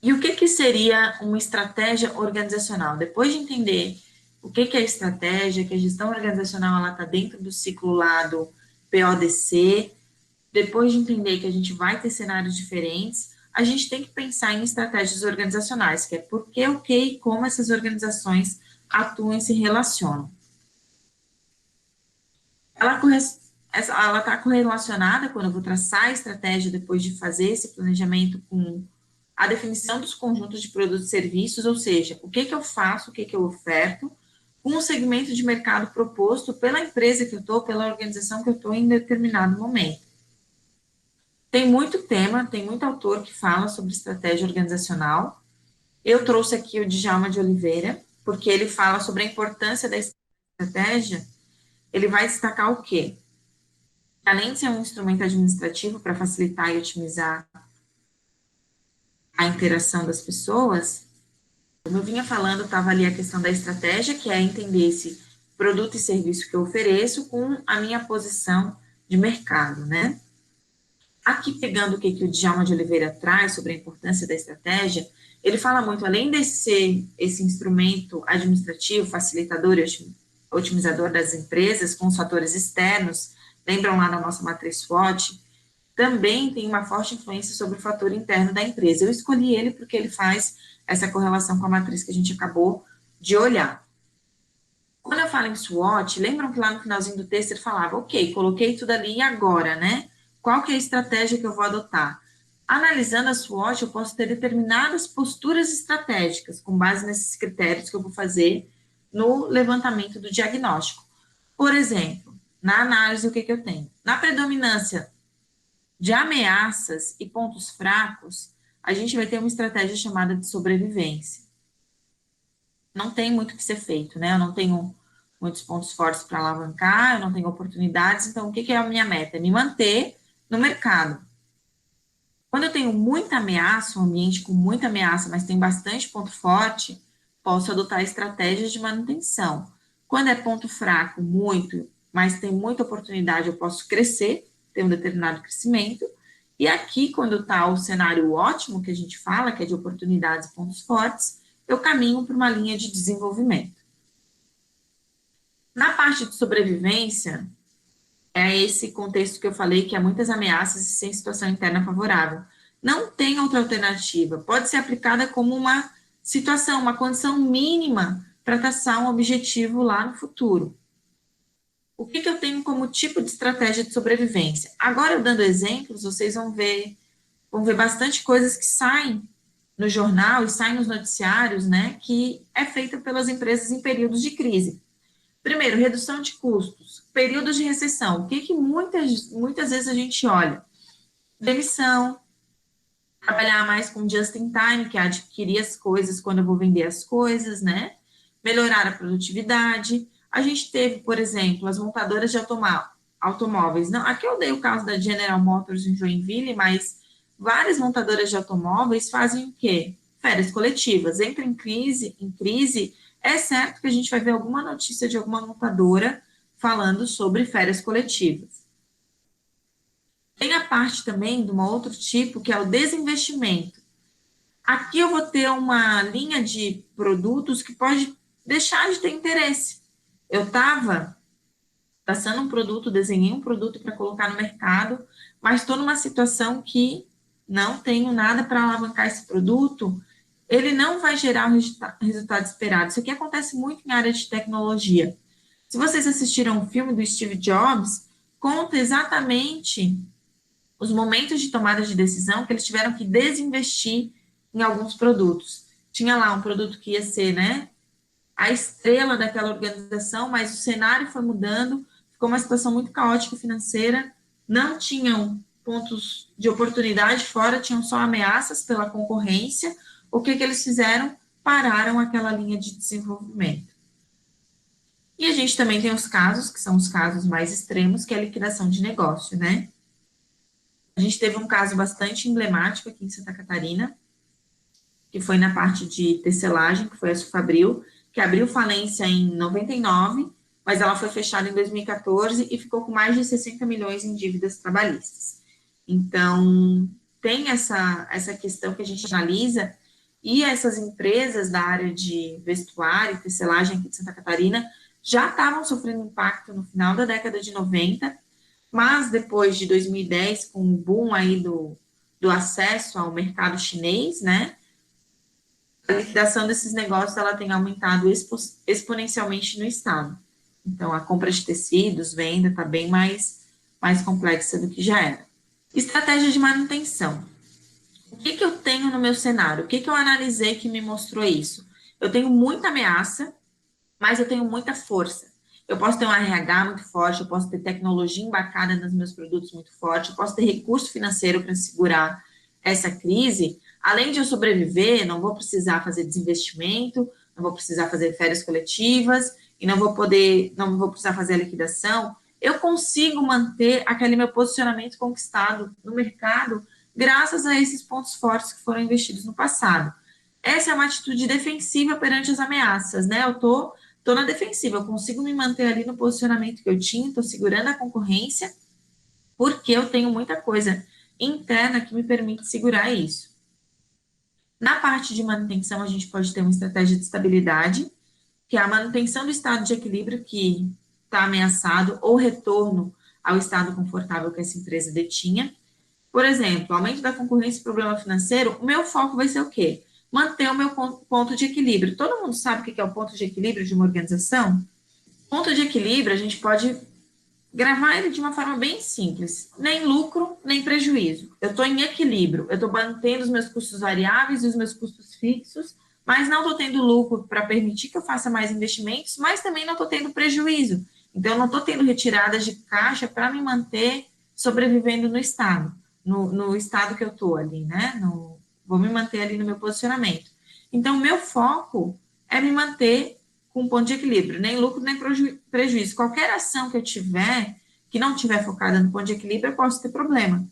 E o que seria uma estratégia organizacional? Depois de entender o que é estratégia, que a gestão organizacional está dentro do ciclo lá do PODC, depois de entender que a gente vai ter cenários diferentes, a gente tem que pensar em estratégias organizacionais, que é por que, o que e como essas organizações atuam e se relacionam. Ela está correlacionada, quando eu vou traçar a estratégia depois de fazer esse planejamento, com a definição dos conjuntos de produtos e serviços, ou seja, o que eu faço, o que eu oferto, com o segmento de mercado proposto pela empresa que eu estou, pela organização que eu estou em determinado momento. Tem muito tema, tem muito autor que fala sobre estratégia organizacional. Eu trouxe aqui o Djalma de Oliveira, porque ele fala sobre a importância da estratégia. Ele vai destacar o quê? Além de ser um instrumento administrativo para facilitar e otimizar a interação das pessoas, como eu vinha falando, estava ali a questão da estratégia, que é entender esse produto e serviço que eu ofereço com a minha posição de mercado, né? Aqui, pegando o que o Djalma de Oliveira traz sobre a importância da estratégia, ele fala muito, além de ser esse instrumento administrativo, facilitador e otimizador das empresas, com os fatores externos, lembram lá da nossa matriz SWOT, também tem uma forte influência sobre o fator interno da empresa. Eu escolhi ele porque ele faz essa correlação com a matriz que a gente acabou de olhar. Quando eu falo em SWOT, lembram que lá no finalzinho do texto ele falava, ok, coloquei tudo ali e agora, né? Qual que é a estratégia que eu vou adotar? Analisando a SWOT, eu posso ter determinadas posturas estratégicas, com base nesses critérios que eu vou fazer no levantamento do diagnóstico. Por exemplo, na análise, o que eu tenho? Na predominância de ameaças e pontos fracos, a gente vai ter uma estratégia chamada de sobrevivência. Não tem muito o que ser feito, né? Eu não tenho muitos pontos fortes para alavancar, eu não tenho oportunidades, então o que é a minha meta? É me manter no mercado. Quando eu tenho muita ameaça, um ambiente com muita ameaça, mas tem bastante ponto forte, posso adotar estratégias de manutenção. Quando é ponto fraco, muito, mas tem muita oportunidade, eu posso crescer, ter um determinado crescimento. E aqui, quando está o cenário ótimo, que a gente fala, que é de oportunidades e pontos fortes, eu caminho para uma linha de desenvolvimento. Na parte de sobrevivência, é esse contexto que eu falei, que há muitas ameaças e sem situação interna favorável. Não tem outra alternativa. Pode ser aplicada como uma situação, uma condição mínima para traçar um objetivo lá no futuro. O que eu tenho como tipo de estratégia de sobrevivência? Agora, eu dando exemplos, vocês vão ver bastante coisas que saem no jornal e saem nos noticiários, né, que é feita pelas empresas em períodos de crise. Primeiro, redução de custos, períodos de recessão. O que muitas vezes a gente olha? Demissão, trabalhar mais com just in time, que é adquirir as coisas quando eu vou vender as coisas, né? Melhorar a produtividade. A gente teve, por exemplo, as montadoras de automóveis. Não, aqui eu dei o caso da General Motors em Joinville, mas várias montadoras de automóveis fazem o quê? Férias coletivas. Entra em crise, é certo que a gente vai ver alguma notícia de alguma montadora falando sobre férias coletivas. Tem a parte também de um outro tipo, que é o desinvestimento. Aqui eu vou ter uma linha de produtos que pode deixar de ter interesse. Eu estava traçando um produto, desenhei um produto para colocar no mercado, mas estou numa situação que não tenho nada para alavancar esse produto, ele não vai gerar o resultado esperado. Isso aqui acontece muito em área de tecnologia. Se vocês assistiram o filme do Steve Jobs, conta exatamente os momentos de tomada de decisão que eles tiveram que desinvestir em alguns produtos. Tinha lá um produto que ia ser, né, a estrela daquela organização, mas o cenário foi mudando, ficou uma situação muito caótica financeira, não tinham pontos de oportunidade fora, tinham só ameaças pela concorrência. O que eles fizeram? Pararam aquela linha de desenvolvimento. E a gente também tem os casos, que são os casos mais extremos, que é a liquidação de negócio, né? A gente teve um caso bastante emblemático aqui em Santa Catarina, que foi na parte de tecelagem, que foi a Sufabril, que abriu falência em 99, mas ela foi fechada em 2014 e ficou com mais de 60 milhões em dívidas trabalhistas. Então, tem essa questão que a gente analisa, e essas empresas da área de vestuário e tecelagem aqui de Santa Catarina já estavam sofrendo impacto no final da década de 90, mas depois de 2010, com o boom aí do acesso ao mercado chinês, né, a liquidação desses negócios ela tem aumentado exponencialmente no estado. Então, a compra de tecidos, venda, está bem mais complexa do que já era. Estratégia de manutenção. O que eu tenho no meu cenário? O que eu analisei que me mostrou isso? Eu tenho muita ameaça, mas eu tenho muita força. Eu posso ter um RH muito forte, eu posso ter tecnologia embarcada nos meus produtos muito forte, eu posso ter recurso financeiro para segurar essa crise. Além de eu sobreviver, não vou precisar fazer desinvestimento, não vou precisar fazer férias coletivas e não vou precisar fazer a liquidação. Eu consigo manter aquele meu posicionamento conquistado no mercado graças a esses pontos fortes que foram investidos no passado. Essa é uma atitude defensiva perante as ameaças, né? Eu tô na defensiva, eu consigo me manter ali no posicionamento que eu tinha, estou segurando a concorrência, porque eu tenho muita coisa interna que me permite segurar isso. Na parte de manutenção, a gente pode ter uma estratégia de estabilidade, que é a manutenção do estado de equilíbrio que está ameaçado, ou retorno ao estado confortável que essa empresa detinha. Por exemplo, aumento da concorrência e problema financeiro, o meu foco vai ser o quê? Manter o meu ponto de equilíbrio. Todo mundo sabe o que é o ponto de equilíbrio de uma organização? Ponto de equilíbrio, a gente pode gravar ele de uma forma bem simples. Nem lucro, nem prejuízo. Eu estou em equilíbrio. Eu estou mantendo os meus custos variáveis e os meus custos fixos, mas não estou tendo lucro para permitir que eu faça mais investimentos, mas também não estou tendo prejuízo. Então, eu não estou tendo retiradas de caixa para me manter sobrevivendo no estado, no estado que eu estou ali, né? Vou me manter ali no meu posicionamento. Então, meu foco é me manter com um ponto de equilíbrio, nem lucro, nem prejuízo. Qualquer ação que eu tiver, que não tiver focada no ponto de equilíbrio, eu posso ter problema,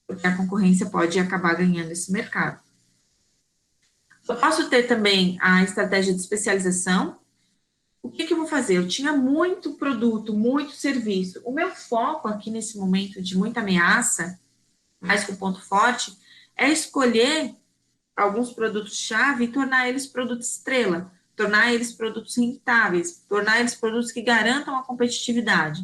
porque a concorrência pode acabar ganhando esse mercado. Eu posso ter também a estratégia de especialização. O que eu vou fazer? Eu tinha muito produto, muito serviço. O meu foco aqui nesse momento de muita ameaça, mais com ponto forte, é escolher alguns produtos-chave e tornar eles produtos estrela, tornar eles produtos rentáveis, tornar eles produtos que garantam a competitividade.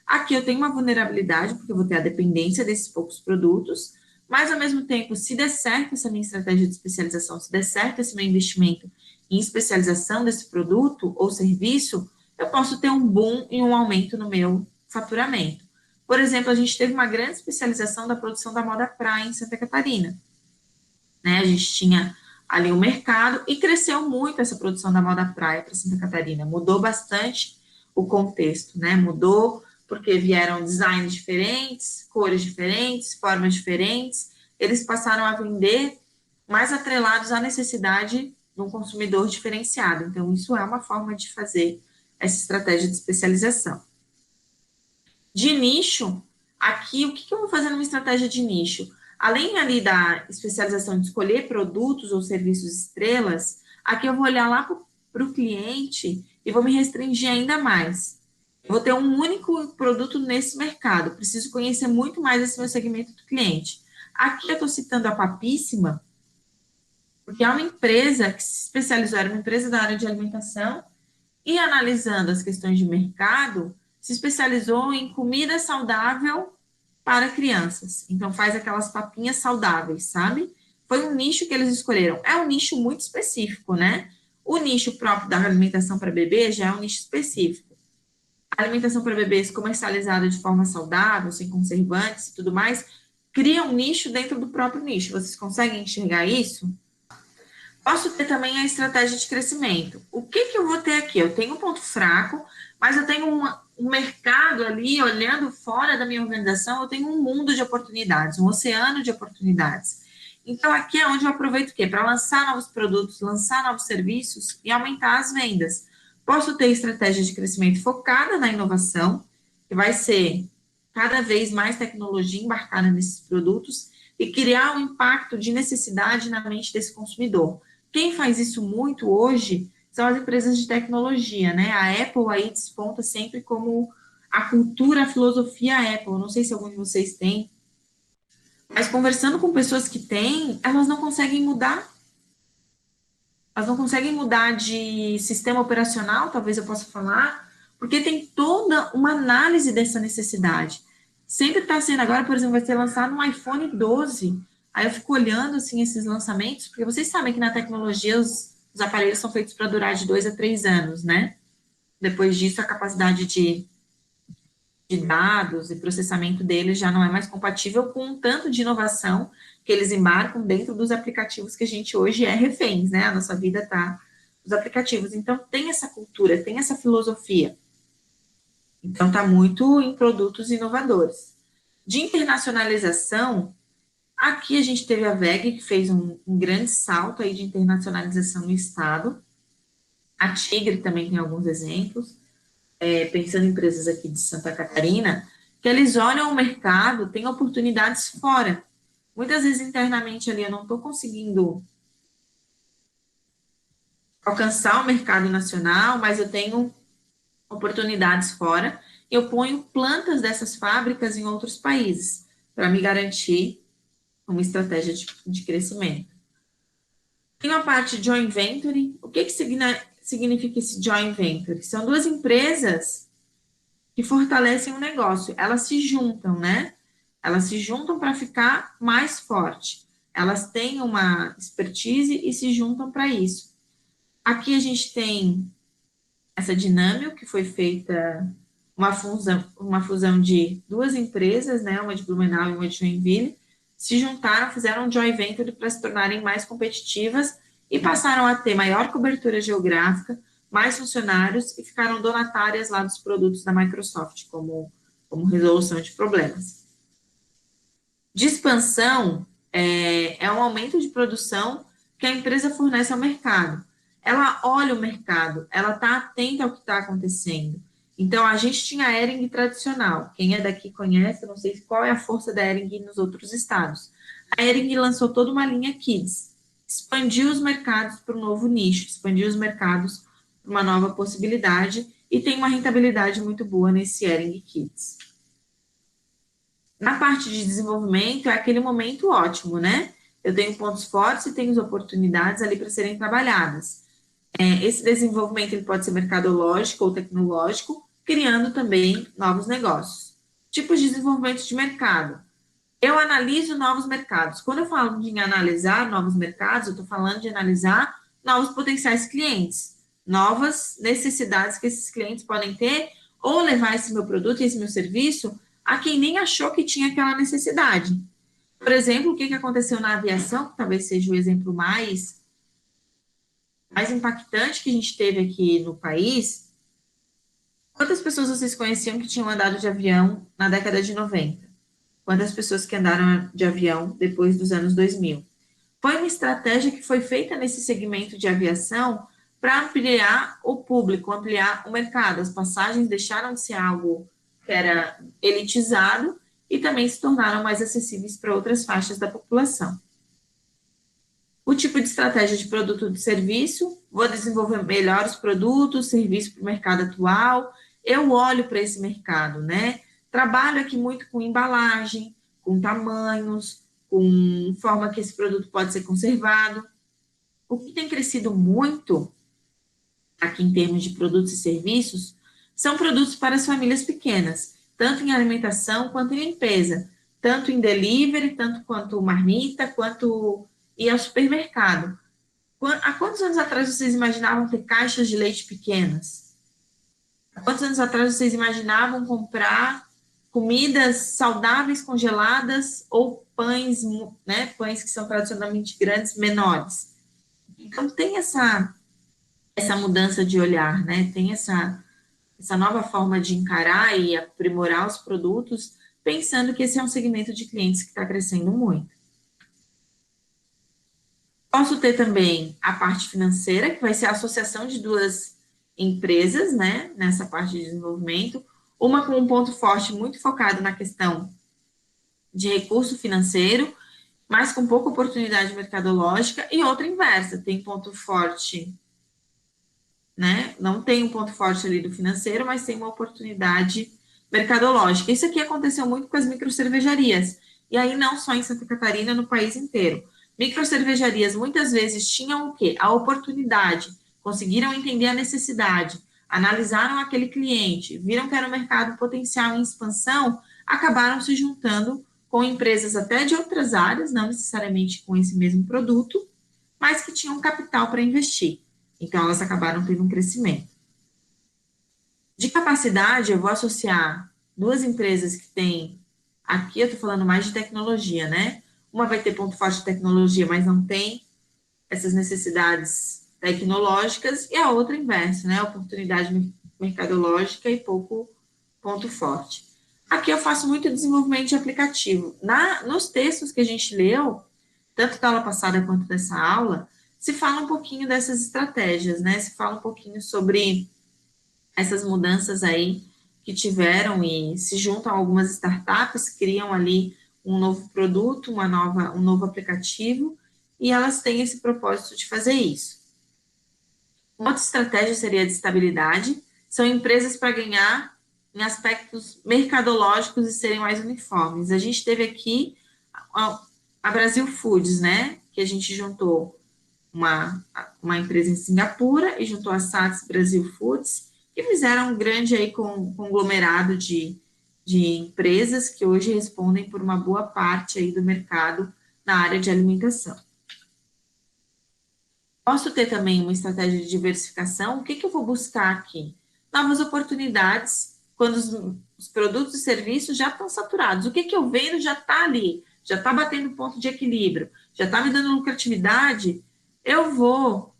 Aqui eu tenho uma vulnerabilidade, porque eu vou ter a dependência desses poucos produtos, mas ao mesmo tempo, se der certo essa minha estratégia de especialização, se der certo esse meu investimento em especialização desse produto ou serviço, eu posso ter um boom e um aumento no meu faturamento. Por exemplo, a gente teve uma grande especialização da produção da moda praia em Santa Catarina. Né? A gente tinha ali um mercado e cresceu muito essa produção da moda praia para Santa Catarina. Mudou bastante o contexto, né? Mudou porque vieram designs diferentes, cores diferentes, formas diferentes. Eles passaram a vender mais atrelados à necessidade de um consumidor diferenciado. Então, isso é uma forma de fazer essa estratégia de especialização. De nicho, aqui, o que eu vou fazer numa estratégia de nicho? Além ali da especialização de escolher produtos ou serviços estrelas, aqui eu vou olhar lá para o cliente e vou me restringir ainda mais. Eu vou ter um único produto nesse mercado, preciso conhecer muito mais esse meu segmento do cliente. Aqui eu estou citando a Papíssima, porque é uma empresa que se especializou, era uma empresa da área de alimentação, e analisando as questões de mercado, se especializou em comida saudável para crianças. Então, faz aquelas papinhas saudáveis, sabe? Foi um nicho que eles escolheram. É um nicho muito específico, né? O nicho próprio da alimentação para bebê já é um nicho específico. A alimentação para bebês comercializada de forma saudável, sem conservantes e tudo mais, cria um nicho dentro do próprio nicho. Vocês conseguem enxergar isso? Posso ter também a estratégia de crescimento. O que eu vou ter aqui? Eu tenho um ponto fraco, mas eu tenho um mercado ali, olhando fora da minha organização, eu tenho um mundo de oportunidades, um oceano de oportunidades. Então, aqui é onde eu aproveito o quê? Para lançar novos produtos, lançar novos serviços e aumentar as vendas. Posso ter estratégia de crescimento focada na inovação, que vai ser cada vez mais tecnologia embarcada nesses produtos e criar um impacto de necessidade na mente desse consumidor. Quem faz isso muito hoje são as empresas de tecnologia, né? A Apple aí desponta sempre como a cultura, a filosofia Apple. Não sei se algum de vocês tem, mas conversando com pessoas que têm, elas não conseguem mudar. elas não conseguem mudar de sistema operacional, talvez eu possa falar, porque tem toda uma análise dessa necessidade. Sempre está sendo, agora, por exemplo, vai ser lançado um iPhone 12. Aí eu fico olhando, assim, esses lançamentos, porque vocês sabem que na tecnologia os aparelhos são feitos para durar de 2 a 3 anos, né? Depois disso, a capacidade de dados e processamento deles já não é mais compatível com um tanto de inovação que eles embarcam dentro dos aplicativos que a gente hoje é reféns, né? A nossa vida está nos aplicativos. Então, tem essa cultura, tem essa filosofia. Então, está muito em produtos inovadores. De internacionalização, aqui a gente teve a VEG, que fez um grande salto aí de internacionalização no Estado. A Tigre também tem alguns exemplos. Pensando em empresas aqui de Santa Catarina, que eles olham o mercado, têm oportunidades fora. Muitas vezes internamente ali eu não estou conseguindo alcançar o mercado nacional, mas eu tenho oportunidades fora. Eu ponho plantas dessas fábricas em outros países para me garantir uma estratégia de crescimento. Tem a parte joint venture. O que significa esse joint venture? São duas empresas que fortalecem o negócio. Elas se juntam, né? Elas se juntam para ficar mais forte. Elas têm uma expertise e se juntam para isso. Aqui a gente tem essa Dinâmio, que foi feita uma fusão de duas empresas, né? Uma de Blumenau e uma de Joinville, se juntaram, fizeram um joint venture para se tornarem mais competitivas e passaram a ter maior cobertura geográfica, mais funcionários e ficaram donatárias lá dos produtos da Microsoft, como resolução de problemas. De expansão, é um aumento de produção que a empresa fornece ao mercado. Ela olha o mercado, ela está atenta ao que está acontecendo. Então, a gente tinha a Hering tradicional. Quem é daqui conhece, eu não sei qual é a força da Hering nos outros estados. A Hering lançou toda uma linha Kids, expandiu os mercados para um novo nicho, expandiu os mercados para uma nova possibilidade e tem uma rentabilidade muito boa nesse Hering Kids. Na parte de desenvolvimento, é aquele momento ótimo, né? Eu tenho pontos fortes e tenho oportunidades ali para serem trabalhadas. Esse desenvolvimento ele pode ser mercadológico ou tecnológico, criando também novos negócios. Tipos de desenvolvimento de mercado. Eu analiso novos mercados. Quando eu falo de analisar novos mercados, eu estou falando de analisar novos potenciais clientes, novas necessidades que esses clientes podem ter, ou levar esse meu produto e esse meu serviço a quem nem achou que tinha aquela necessidade. Por exemplo, o que aconteceu na aviação, que talvez seja o exemplo mais impactante que a gente teve aqui no país. Quantas pessoas vocês conheciam que tinham andado de avião na década de 90? Quantas pessoas que andaram de avião depois dos anos 2000? Foi uma estratégia que foi feita nesse segmento de aviação para ampliar o público, ampliar o mercado. As passagens deixaram de ser algo que era elitizado e também se tornaram mais acessíveis para outras faixas da população. O tipo de estratégia de produto ou de serviço, vou desenvolver melhor os produtos, serviços para o mercado atual, eu olho para esse mercado, né? Trabalho aqui muito com embalagem, com tamanhos, com forma que esse produto pode ser conservado. O que tem crescido muito aqui em termos de produtos e serviços são produtos para as famílias pequenas, tanto em alimentação quanto em limpeza, tanto em delivery, tanto quanto marmita, quanto ir ao supermercado. Há quantos anos atrás vocês imaginavam ter caixas de leite pequenas? Há quantos anos atrás vocês imaginavam comprar comidas saudáveis congeladas ou pães, né, pães que são tradicionalmente grandes, menores? Então, tem essa mudança de olhar, né? Tem essa nova forma de encarar e aprimorar os produtos, pensando que esse é um segmento de clientes que está crescendo muito. Posso ter também a parte financeira, que vai ser a associação de duas empresas, né, nessa parte de desenvolvimento, uma com um ponto forte muito focado na questão de recurso financeiro, mas com pouca oportunidade mercadológica, e outra inversa, tem ponto forte, né, não tem um ponto forte ali do financeiro, mas tem uma oportunidade mercadológica. Isso aqui aconteceu muito com as microcervejarias, e aí não só em Santa Catarina, no país inteiro. Microcervejarias muitas vezes tinham o quê? A oportunidade, conseguiram entender a necessidade, analisaram aquele cliente, viram que era um mercado potencial em expansão, acabaram se juntando com empresas até de outras áreas, não necessariamente com esse mesmo produto, mas que tinham capital para investir. Então, elas acabaram tendo um crescimento. De capacidade, eu vou associar duas empresas que têm, aqui eu estou falando mais de tecnologia, né? Uma vai ter ponto forte de tecnologia, mas não tem essas necessidades tecnológicas, e a outra inverso, né? Oportunidade mercadológica e pouco ponto forte. Aqui eu faço muito desenvolvimento de aplicativo. Nos textos que a gente leu, tanto da aula passada quanto dessa aula, se fala um pouquinho dessas estratégias, né? Se fala um pouquinho sobre essas mudanças aí que tiveram e se juntam algumas startups, criam ali um novo produto, um novo aplicativo, e elas têm esse propósito de fazer isso. Uma outra estratégia seria a de estabilidade, são empresas para ganhar em aspectos mercadológicos e serem mais uniformes. A gente teve aqui a Brasil Foods, né, que a gente juntou uma empresa em Singapura e juntou a SATS Brasil Foods, que fizeram um grande aí conglomerado de empresas que hoje respondem por uma boa parte aí do mercado na área de alimentação. Posso ter também uma estratégia de diversificação. O que eu vou buscar aqui? Novas oportunidades, quando os produtos e serviços já estão saturados. O que eu vendo já está ali, já está batendo ponto de equilíbrio, já está me dando lucratividade, eu vou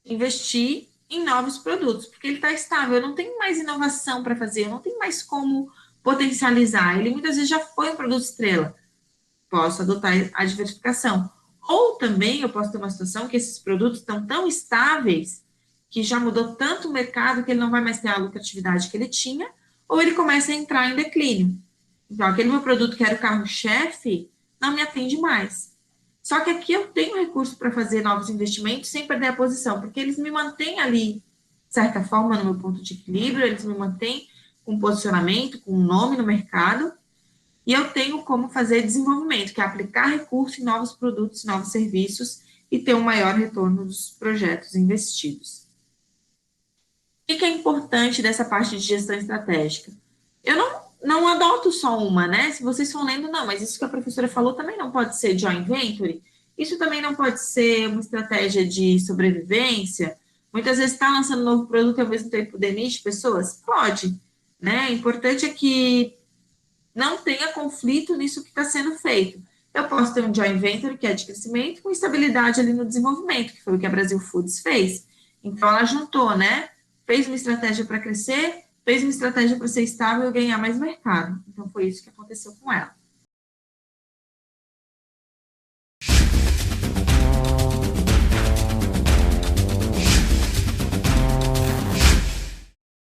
investir em novos produtos, porque ele está estável, eu não tenho mais inovação para fazer, eu não tenho mais como potencializar. Ele muitas vezes já foi um produto estrela. Posso adotar a diversificação. Ou também eu posso ter uma situação que esses produtos estão tão estáveis que já mudou tanto o mercado que ele não vai mais ter a lucratividade que ele tinha, ou ele começa a entrar em declínio. Então, aquele meu produto que era o carro-chefe não me atende mais. Só que aqui eu tenho recurso para fazer novos investimentos sem perder a posição, porque eles me mantêm ali, de certa forma, no meu ponto de equilíbrio, eles me mantêm com posicionamento, com nome no mercado, e eu tenho como fazer desenvolvimento, que é aplicar recurso em novos produtos, novos serviços e ter um maior retorno dos projetos investidos. O que é importante dessa parte de gestão estratégica? Eu não adoto só uma, né? Se vocês estão lendo, não, mas isso que a professora falou também não pode ser joint venture, isso também não pode ser uma estratégia de sobrevivência. Muitas vezes está lançando um novo produto e ao mesmo tempo demite pessoas? Pode, né? O importante é que não tenha conflito nisso que está sendo feito. Eu posso ter um joint venture, que é de crescimento, com estabilidade ali no desenvolvimento, que foi o que a Brasil Foods fez. Então, ela juntou, né? Fez uma estratégia para crescer, fez uma estratégia para ser estável e ganhar mais mercado. Então, foi isso que aconteceu com ela.